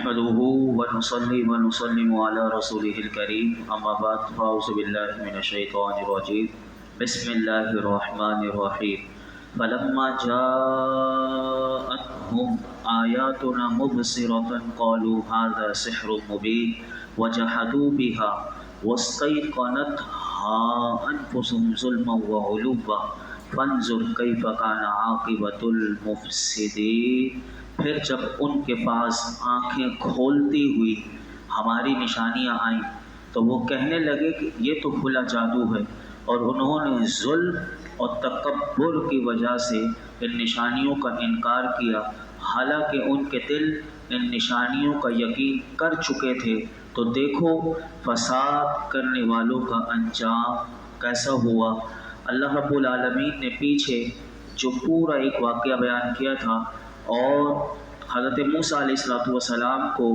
نحمده ونصلي ونسلم على رسوله الكريم أما بعد فأعوذ بالله من الشيطان الرجيم بسم الله الرحمن الرحيم فلما جاءتهم آياتنا مبصرة قالوا هذا سحر مبين وجحدوا بها واستيقنتها أنفسهم ظلما وعلوا فانظر كيف كان عاقبة المفسدين۔ پھر جب ان کے پاس آنکھیں کھولتی ہوئی ہماری نشانیاں آئیں تو وہ کہنے لگے کہ یہ تو کھلا جادو ہے، اور انہوں نے ظلم اور تکبر کی وجہ سے ان نشانیوں کا انکار کیا، حالانکہ ان کے دل ان نشانیوں کا یقین کر چکے تھے۔ تو دیکھو فساد کرنے والوں کا انجام کیسا ہوا۔ اللہ رب العالمین نے پیچھے جو پورا ایک واقعہ بیان کیا تھا، اور حضرت موسیٰ علیہ السلام کو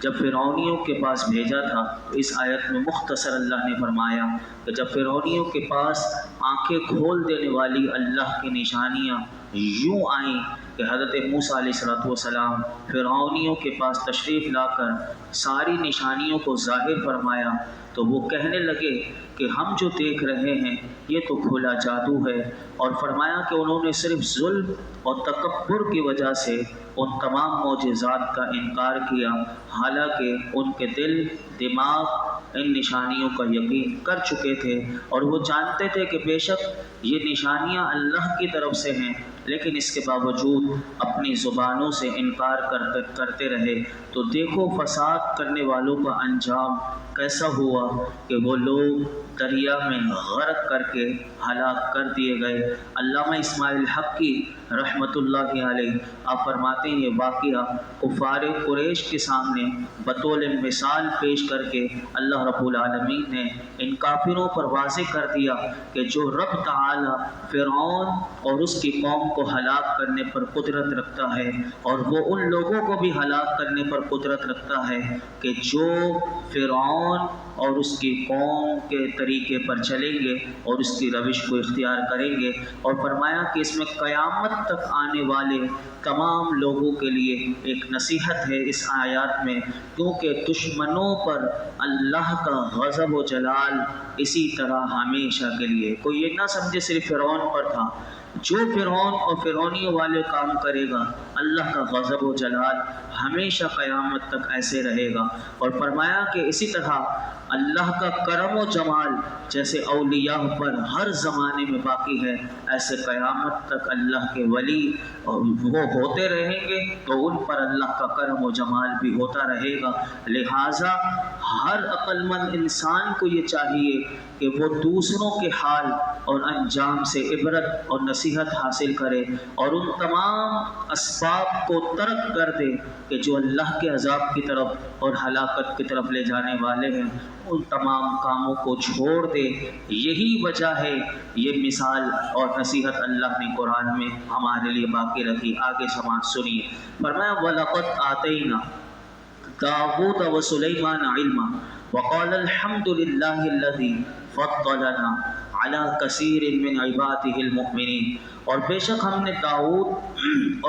جب فرعونیوں کے پاس بھیجا تھا، اس آیت میں مختصر اللہ نے فرمایا کہ جب فرعونیوں کے پاس آنکھیں کھول دینے والی اللہ کی نشانیاں یوں آئیں کہ حضرت موسیٰ علیہ السلام فرعونیوں کے پاس تشریف لا کر ساری نشانیوں کو ظاہر فرمایا، تو وہ کہنے لگے کہ ہم جو دیکھ رہے ہیں یہ تو کھلا جادو ہے، اور فرمایا کہ انہوں نے صرف ظلم اور تکبر کی وجہ سے ان تمام معجزات کا انکار کیا، حالانکہ ان کے دل دماغ ان نشانیوں کا یقین کر چکے تھے، اور وہ جانتے تھے کہ بے شک یہ نشانیاں اللہ کی طرف سے ہیں، لیکن اس کے باوجود اپنی زبانوں سے انکار کرتے رہے۔ تو دیکھو فساد کرنے والوں کا انجام کیسا ہوا کہ وہ لوگ دریا میں غرق کر کے ہلاک کر دیے گئے۔ علامہ اسماعیل حقی رحمۃ اللہ علیہ آپ فرماتے ہیں یہ واقعہ کفار قریش کے سامنے بطول مثال پیش کر کے اللہ رب العالمین نے ان کافروں پر واضح کر دیا کہ جو رب تعالی فرعون اور اس کی قوم کو ہلاک کرنے پر قدرت رکھتا ہے، اور وہ ان لوگوں کو بھی ہلاک کرنے پر قدرت رکھتا ہے کہ جو فرعون اور اس کی قوم کے طریقے پر چلیں گے اور اس کی روش کو اختیار کریں گے۔ اور فرمایا کہ اس میں قیامت تک آنے والے تمام لوگوں کے لیے ایک نصیحت ہے اس آیات میں، کیونکہ دشمنوں پر اللہ کا غضب و جلال اسی طرح ہمیشہ کے لیے، کوئی یہ نہ سمجھے صرف فرعون پر تھا، جو فرعون اور فرعونیوں والے کام کرے گا اللہ کا غضب و جلال ہمیشہ قیامت تک ایسے رہے گا۔ اور فرمایا کہ اسی طرح اللہ کا کرم و جمال جیسے اولیاء پر ہر زمانے میں باقی ہے، ایسے قیامت تک اللہ کے ولی وہ ہوتے رہیں گے تو ان پر اللہ کا کرم و جمال بھی ہوتا رہے گا۔ لہٰذا ہر عقل مند انسان کو یہ چاہیے کہ وہ دوسروں کے حال اور انجام سے عبرت اور نصیحت حاصل کرے، اور ان تمام اسباب کو ترک کر دے کہ جو اللہ کے عذاب کی طرف اور ہلاکت کی طرف لے جانے والے ہیں، ان تمام کاموں کو چھوڑ دے۔ یہی وجہ ہے، یہ مثال اور نصیحت اللہ نے قرآن میں ہمارے لیے باقی رکھی۔ آگے سماعت سنیے، فرمایا وَلَقَدْ آتَيْنَا دَاوُودَ وَسُلَيْمَانَ عِلْمًا وَقَالَ الْحَمْدُ لِلَّهِ الَّذِي فَضَّلَنَا عَلَى كَثِيرٍ مِّنْ عِبَادِهِ الْمُؤْمِنِينَ، اور بے شک ہم نے داؤد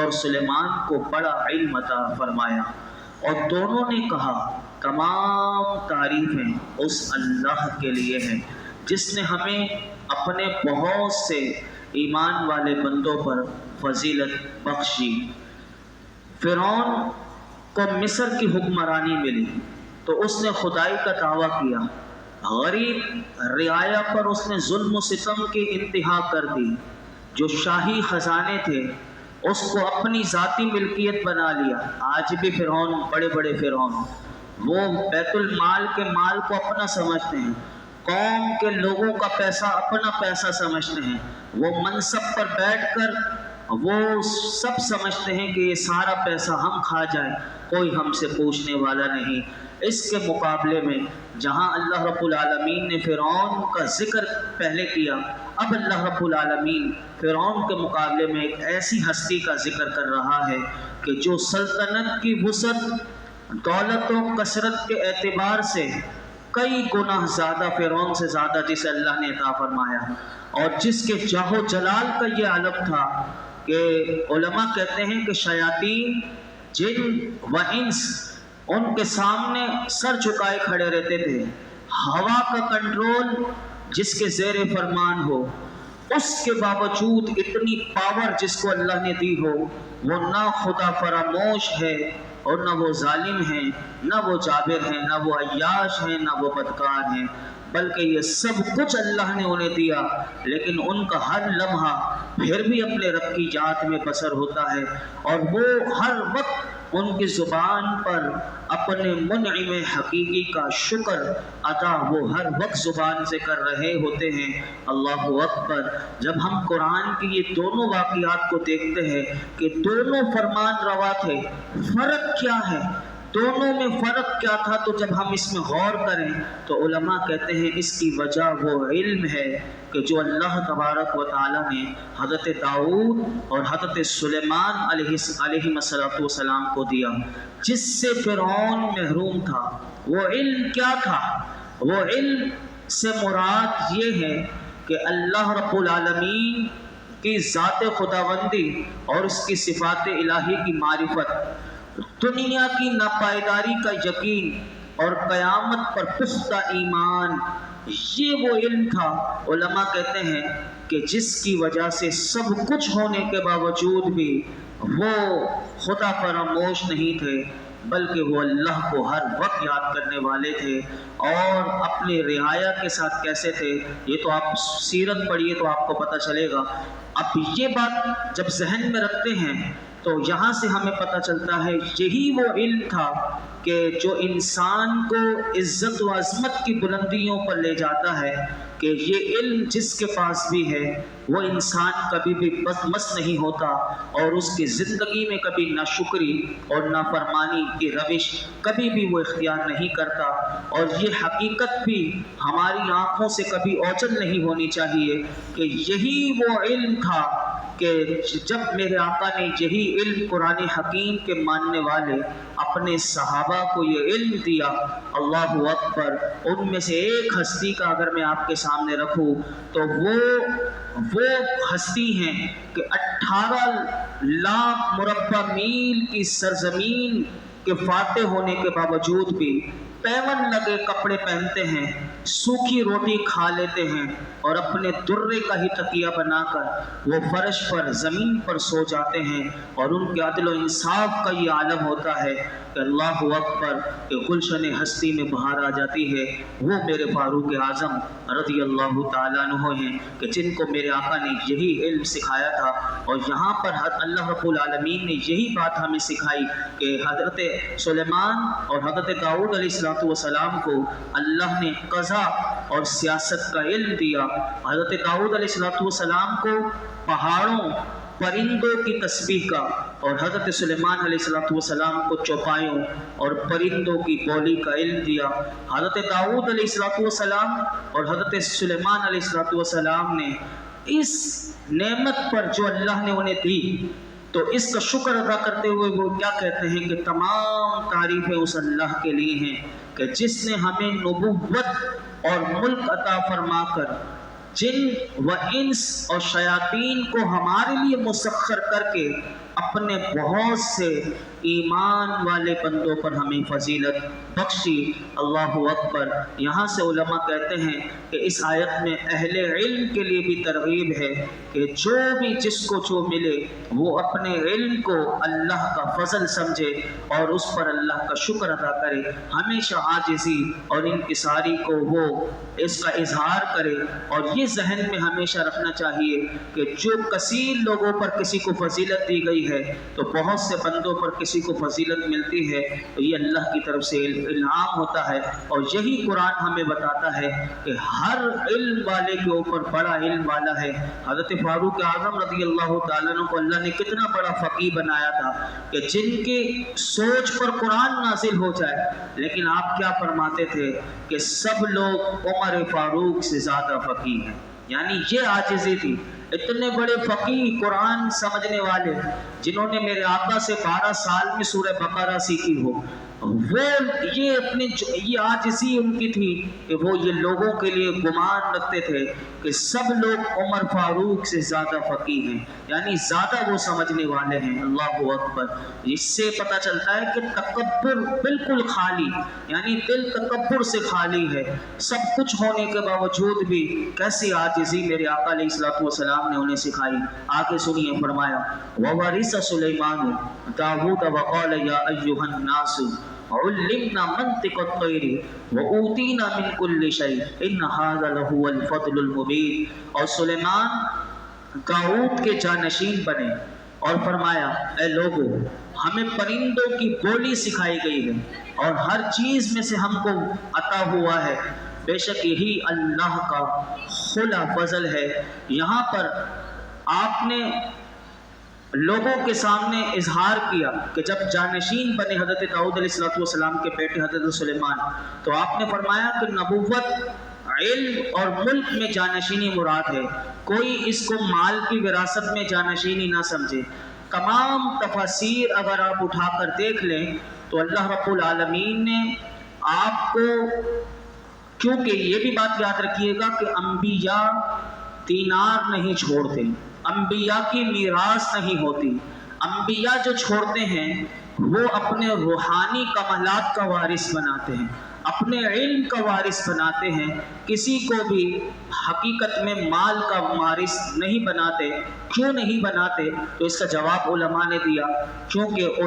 اور سلیمان کو بڑا علم عطا فرمایا، اور دونوں نے کہا تمام تعریفیں اس اللہ کے لیے ہیں جس نے ہمیں اپنے بہت سے ایمان والے بندوں پر فضیلت بخشی۔ فرعون کو مصر کی حکمرانی ملی تو اس نے خدائی کا دعویٰ کیا، غریب رعایا پر اس نے ظلم و ستم کی انتہا کر دی، جو شاہی خزانے تھے اس کو اپنی ذاتی ملکیت بنا لیا۔ آج بھی فرعون، بڑے بڑے فرعون، وہ بیت المال کے مال کو اپنا سمجھتے ہیں، قوم کے لوگوں کا پیسہ اپنا پیسہ سمجھتے ہیں، وہ منصب پر بیٹھ کر وہ سب سمجھتے ہیں کہ یہ سارا پیسہ ہم کھا جائیں، کوئی ہم سے پوچھنے والا نہیں۔ اس کے مقابلے میں جہاں اللہ رب العالمین نے فرعون کا ذکر پہلے کیا، اب اللہ رب العالمین فرعون کے مقابلے میں ایک ایسی ہستی کا ذکر کر رہا ہے کہ جو سلطنت کی وسعت، دولت و کثرت کے اعتبار سے کئی گنا زیادہ، فرعون سے زیادہ جسے اللہ نے عطا فرمایا، اور جس کے جاہ و جلال کا یہ علم تھا کہ علماء کہتے ہیں کہ شیاطین، جن و انس ان کے سامنے سر جھکائے کھڑے رہتے تھے. ہوا کا کنٹرول جس کے زیر فرمان ہو، اس کے باوجود اتنی پاور جس کو اللہ نے دی ہو، وہ نہ خدا فراموش ہے اور نہ وہ ظالم ہیں، نہ وہ جابر ہیں، نہ وہ عیاش ہیں، نہ وہ بدکار ہیں، بلکہ یہ سب کچھ اللہ نے انہیں دیا، لیکن ان کا ہر لمحہ پھر بھی اپنے رب کی ذات میں بسر ہوتا ہے، اور وہ ہر وقت ان کی زبان پر اپنے منعم حقیقی کا شکر ادا وہ ہر وقت زبان سے کر رہے ہوتے ہیں. اللہ اکبر. جب ہم قرآن کی یہ دونوں واقعات کو دیکھتے ہیں کہ دونوں فرمان روا تھے، فرق کیا ہے، دونوں میں فرق کیا تھا، تو جب ہم اس میں غور کریں تو علماء کہتے ہیں اس کی وجہ وہ علم ہے کہ جو اللہ تبارک و تعالیٰ نے حضرت داؤد اور حضرت سلیمان علیہ السلام کو دیا، جس سے فرعون محروم تھا. وہ علم کیا تھا؟ وہ علم سے مراد یہ ہے کہ اللہ رب العالمین کی ذات خداوندی اور اس کی صفات الہی کی معرفت، دنیا کی ناپائیداری کا یقین اور قیامت پر پختہ ایمان، یہ وہ علم تھا. علماء کہتے ہیں کہ جس کی وجہ سے سب کچھ ہونے کے باوجود بھی وہ خدا فراموش نہیں تھے، بلکہ وہ اللہ کو ہر وقت یاد کرنے والے تھے. اور اپنی رعایا کے ساتھ کیسے تھے، یہ تو آپ سیرت پڑھیے تو آپ کو پتہ چلے گا. اب یہ بات جب ذہن میں رکھتے ہیں تو یہاں سے ہمیں پتہ چلتا ہے یہی وہ علم تھا کہ جو انسان کو عزت و عظمت کی بلندیوں پر لے جاتا ہے، کہ یہ علم جس کے پاس بھی ہے وہ انسان کبھی بھی بدمست نہیں ہوتا، اور اس کی زندگی میں کبھی ناشکری اور نافرمانی کی روش کبھی بھی وہ اختیار نہیں کرتا. اور یہ حقیقت بھی ہماری آنکھوں سے کبھی اوجھل نہیں ہونی چاہیے کہ یہی وہ علم تھا کہ جب میرے آقا نے یہی علم قرآن حکیم کے ماننے والے اپنے صحابہ کو یہ علم دیا. اللہ اکبر. ان میں سے ایک ہستی کا اگر میں آپ کے سامنے رکھوں تو وہ ہستی ہیں کہ 18 لاکھ مربع میل کی سرزمین کے فاتح ہونے کے باوجود بھی پیون لگے کپڑے پہنتے ہیں، سوکھی روٹی کھا لیتے ہیں، اور اپنے درے کا ہی تکیہ بنا کر وہ فرش پر زمین پر سو جاتے ہیں. اور ان کے عدل و انصاف کا یہ عالم ہوتا ہے کہ اللہ اکبر کہ گلشن ہستی میں بہار آ جاتی ہے. وہ میرے فاروق اعظم رضی اللہ تعالیٰ عنہ ہیں کہ جن کو میرے آقا نے یہی علم سکھایا تھا. اور یہاں پر اللہ رب العالمین نے یہی بات ہمیں سکھائی کہ حضرت سلیمان اور حضرت داؤد علیہ السلام کو اللہ نے قضا اور سیاست کا علم دیا. حضرت داؤد علیہ السلام کو پہاڑوں پرندوں کی تسبیح کا، اور حضرت سلیمان علیہ السلام کو چوپایوں اور پرندوں کی بولی کا علم دیا. حضرت داؤد علیہ السلام اور حضرت سلیمان علیہ السلام نے اس نعمت پر جو اللہ نے انہیں دی تو اس کا شکر ادا کرتے ہوئے وہ کیا کہتے ہیں کہ تمام تعریفیں اس اللہ کے لیے ہیں کہ جس نے ہمیں نبوت اور ملک عطا فرما کر جن و انس اور شیاطین کو ہمارے لیے مسخر کر کے اپنے بہت سے ایمان والے بندوں پر ہمیں فضیلت بخشی. اللہ اکبر. یہاں سے علماء کہتے ہیں کہ اس آیت میں اہل علم کے لیے بھی ترغیب ہے کہ جو بھی جس کو جو ملے وہ اپنے علم کو اللہ کا فضل سمجھے اور اس پر اللہ کا شکر ادا کرے. ہمیشہ عاجزی اور انکساری کو وہ اس کا اظہار کرے، اور یہ ذہن میں ہمیشہ رکھنا چاہیے کہ جو کثیر لوگوں پر کسی کو فضیلت دی گئی ہے تو بہت سے بندوں پر کسی کو فضیلت ملتی ہے، تو یہ اللہ کی طرف سے انعام ہوتا ہے. اور یہی قرآن ہمیں بتاتا ہے کہ ہر علم والے کے اوپر بڑا علم والا ہے. حضرت فاروق اعظم رضی اللہ تعالیٰ عنہ کو اللہ نے کتنا بڑا فقیہ بنایا تھا کہ جن کی سوچ پر قرآن نازل ہو جائے، لیکن آپ کیا فرماتے تھے کہ سب لوگ عمر فاروق سے زیادہ فقیہ ہیں. یعنی یہ عاجزی تھی اتنے بڑے فقیہ قرآن سمجھنے والے جنہوں نے میرے آقا سے 12 سال میں سورہ بقرہ سیکھی ہو، وہ یہ عاجزی ان کی تھی کہ وہ یہ لوگوں کے لیے گمان رکھتے تھے کہ سب لوگ عمر فاروق سے زیادہ فقیہ ہیں، یعنی زیادہ وہ سمجھنے والے ہیں۔ اللہ اکبر۔ اس سے پتہ چلتا ہے کہ تکبر بالکل خالی، یعنی دل تکبر سے خالی ہے۔ سب کچھ ہونے کے باوجود بھی کیسی عاجزی میرے آقا علیہ الصلوۃ والسلام نے انہیں سکھائی۔ آگے سنیے، فرمایا وَوَرِثَ سُلَيْمَانُ دَاوُودَ وَقَالَ يَا أَيُّهَا النَّاسُ عُلِّمْنَا مَنطِقَ الطَّيْرِ وَأُوتِينَا مِن كُلِّ شَيْءٍ إِنَّ هَذَا لَهُوَ الْفَضْلُ الْمُبِينُ۔ اور سلیمان داؤد کے جانشین بنے اور فرمایا اے لوگو، ہمیں پرندوں کی بولی سکھائی گئی ہے اور ہر چیز میں سے ہم کو عطا ہوا ہے، بے شک یہی اللہ کا خلا فضل ہے۔ یہاں پر آپ نے لوگوں کے سامنے اظہار کیا کہ جب جانشین بنے حضرت داؤد علیہ السلام کے بیٹے حضرت سلیمان، تو آپ نے فرمایا کہ نبوت، علم اور ملک میں جانشینی مراد ہے، کوئی اس کو مال کی وراثت میں جانشینی نہ سمجھے۔ تمام تفاسیر اگر آپ اٹھا کر دیکھ لیں تو اللہ رب العالمین نے آپ کو، کیونکہ یہ بھی بات یاد رکھیے گا کہ انبیاء دینار نہیں چھوڑتے، انبیاء کی میراث نہیں ہوتی، انبیاء جو چھوڑتے ہیں وہ اپنے روحانی کمالات کا وارث بناتے ہیں، اپنے علم کا وارث بناتے ہیں، کسی کو بھی حقیقت میں مال کا وارث نہیں بناتے۔ کیوں نہیں بناتے؟ تو اس کا جواب علماء نے دیا، کیونکہ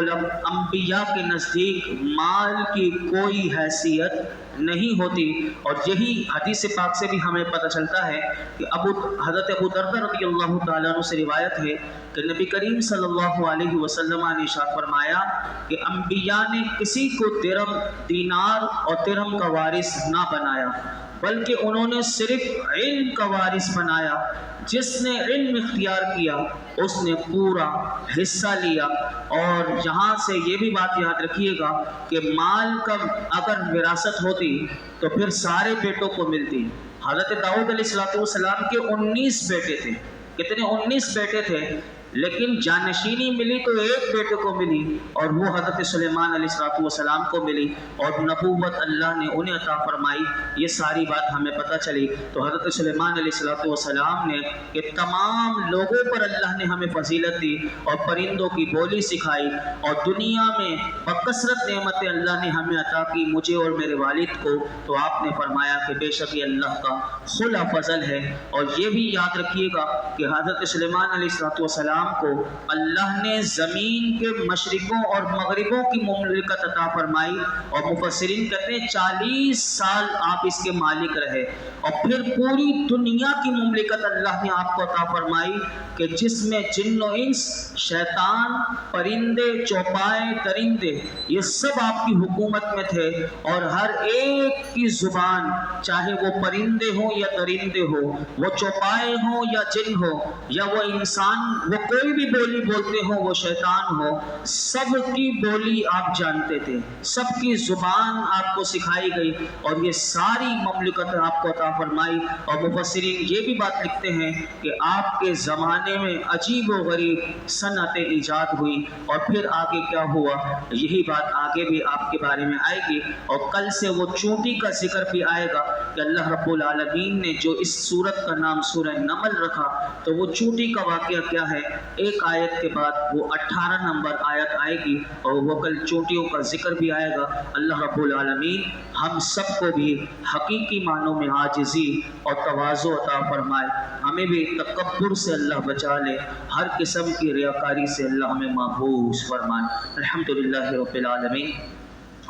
انبیاء کے نزدیک مال کی کوئی حیثیت نہیں ہوتی۔ اور یہی حدیث پاک سے بھی ہمیں پتہ چلتا ہے کہ حضرت ابو دردہ رضی اللہ تعالیٰ عنہ سے روایت ہے کہ نبی کریم صلی اللہ علیہ وسلم نے ارشاد فرمایا کہ انبیاء نے کسی کو درہم، دینار اور درہم کا وارث نہ بنایا، بلکہ انہوں نے صرف علم کا وارث بنایا۔ جس نے علم اختیار کیا اس نے پورا حصہ لیا۔ اور یہاں سے یہ بھی بات یاد رکھیے گا کہ مال کا اگر وراثت ہوتی تو پھر سارے بیٹوں کو ملتی۔ حضرت داؤد علیہ السلام کے 19 بیٹے تھے، کتنے؟ 19 بیٹے تھے، لیکن جانشینی ملی تو ایک بیٹے کو ملی اور وہ حضرت سلیمان علیہ السلام کو ملی، اور نبوت اللہ نے انہیں عطا فرمائی۔ یہ ساری بات ہمیں پتہ چلی۔ تو حضرت سلیمان علیہ السلام نے کہ تمام لوگوں پر اللہ نے ہمیں فضیلت دی اور پرندوں کی بولی سکھائی، اور دنیا میں بکثرت نعمتیں اللہ نے ہمیں عطا کی، مجھے اور میرے والد کو۔ تو آپ نے فرمایا کہ بے شک یہ اللہ کا خلا فضل ہے۔ اور یہ بھی یاد رکھیے گا کہ حضرت سلیمان علیہ السلام کو اللہ نے زمین کے مشرقوں اور مغربوں کی مملکت عطا فرمائی، اور مفسرین کہتے ہیں 40 سال آپ اس کے مالک رہے، اور پھر پوری دنیا کی مملکت اللہ نے آپ کو عطا فرمائی کہ جس میں جن و انس، شیطان، پرندے، چوپائے، درندے، یہ سب آپ کی حکومت میں تھے، اور ہر ایک کی زبان، چاہے وہ پرندے ہوں یا درندے ہوں، وہ چوپائے ہوں یا جن ہو یا وہ انسان، وہ کوئی بھی بولی بولتے ہوں، وہ شیطان ہو، سب کی بولی آپ جانتے تھے، سب کی زبان آپ کو سکھائی گئی، اور یہ ساری مملکت آپ کو عطا فرمائی۔ اور مفسرین یہ بھی بات لکھتے ہیں کہ آپ کے زمانے میں عجیب و غریب صنعتیں ایجاد ہوئی، اور پھر آگے کیا ہوا یہی بات آگے بھی آپ کے بارے میں آئے گی، اور کل سے وہ چونٹی کا ذکر بھی آئے گا کہ اللہ رب العالمین نے جو اس سورت کا نام سورہ نمل رکھا، تو وہ چونٹی کا واقعہ کیا ہے، ایک آیت کے بعد وہ 18 نمبر آیت آئے گی، اور وہ کل چونٹیوں کا ذکر بھی آئے گا۔ اللہ رب العالمین ہم سب کو بھی حقیقی معنوں میں عاجزی اور تواضع عطا فرمائے، ہمیں بھی تکبر سے اللہ بچا لے، ہر قسم کی ریاکاری سے اللہ ہمیں محفوظ فرمائے۔ الحمدللہ رب العالمین،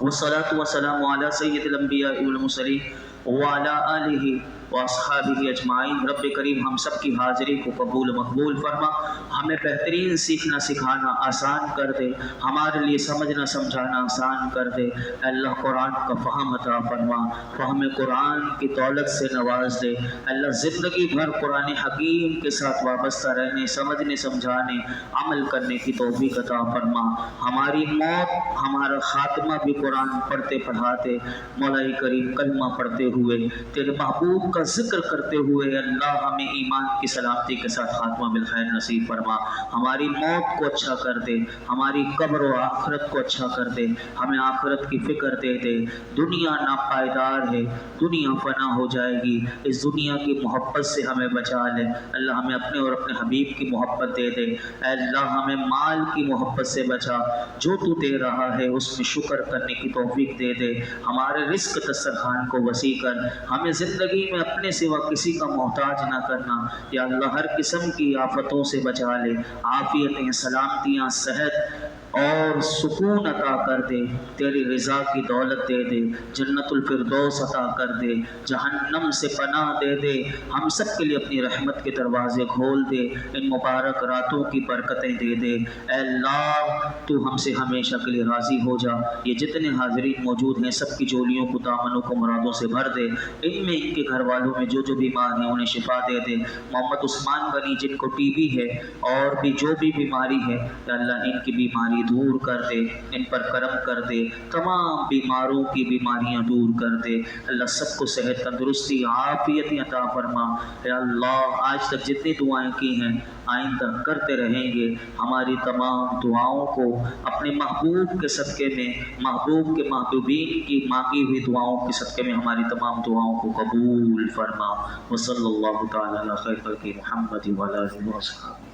والصلاة والسلام علی سید الانبیاء والمرسلین وعلی آلہ واصحابہ اجمعین۔ رب کریم ہم سب کی حاضری کو قبول مقبول فرما، ہمیں بہترین سیکھنا سکھانا آسان کر دے، ہمارے لیے سمجھنا سمجھانا آسان کر دے۔ اے اللہ قرآن کا فہم عطا فرما، فہم قرآن کی دولت سے نواز دے۔ اے اللہ زندگی بھر قرآن حکیم کے ساتھ وابستہ رہنے، سمجھنے سمجھانے، عمل کرنے کی توفیق عطا فرما۔ ہماری موت، ہمارا خاتمہ بھی قرآن پڑھتے پڑھاتے مولا کریم کلمہ پڑھتے ہوئے, تیرے محبوب کا ذکر کرتے ہوئے اللہ ہمیں ایمان کی سلامتی کے ساتھ خاتمہ بالخیر نصیب فرما. ہماری موت کو اچھا کر دے, ہماری قبر و آخرت کو اچھا کر دے, ہمیں آخرت کی فکر دے دے. دنیا ناپائیدار ہے, دنیا فنا ہو جائے گی, اس دنیا کی محبت سے ہمیں بچا لے. اللہ ہمیں اپنے اور اپنے حبیب کی محبت دے دے. اے اللہ ہمیں مال کی محبت سے بچا, جو تو دے رہا ہے اس میں شکر کرنے کی توفیق دے دے. ہمارے رزق دسترخوان کو وسیع کر, ہمیں زندگی میں اپنے سوا کسی کا محتاج نہ کرنا. یا اللہ ہر قسم کی آفتوں سے بچا لے, عافیتیں, سلامتیاں, صحت اور سکون عطا کر دے. تیری رضا کی دولت دے دے, جنت الفردوس عطا کر دے, جہنم سے پناہ دے دے. ہم سب کے لیے اپنی رحمت کے دروازے کھول دے, ان مبارک راتوں کی برکتیں دے دے. اے اللہ تو ہم سے ہمیشہ کے لیے راضی ہو جا. یہ جتنے حاضرین موجود ہیں سب کی جولیوں کو, دامنوں کو مرادوں سے بھر دے. ان میں ان کے گھر والوں میں جو بیمار ہیں انہیں شفا دے دے. محمد عثمان غنی جن کو ٹی بی ہے اور بھی جو بھی بیماری ہے, یا اللہ ان کی بیماری دور کر دے, ان پر کرم کر دے, تمام بیماروں کی بیماریاں دور کر دے. اللہ سب کو صحت, تندرستی, عافیت عطا فرما. یا اللہ آج تک جتنی دعائیں کی ہیں آئندہ کرتے رہیں گے. ہماری تمام دعاؤں کو اپنے محبوب کے صدقے میں, محبوب کے محبوبین کی مانگی ہوئی دعاؤں کے صدقے میں ہماری تمام دعاؤں کو قبول فرما. وصلی اللہ تعالی علی خیر خلقہ محمد وعلی آلہ وصحبہ.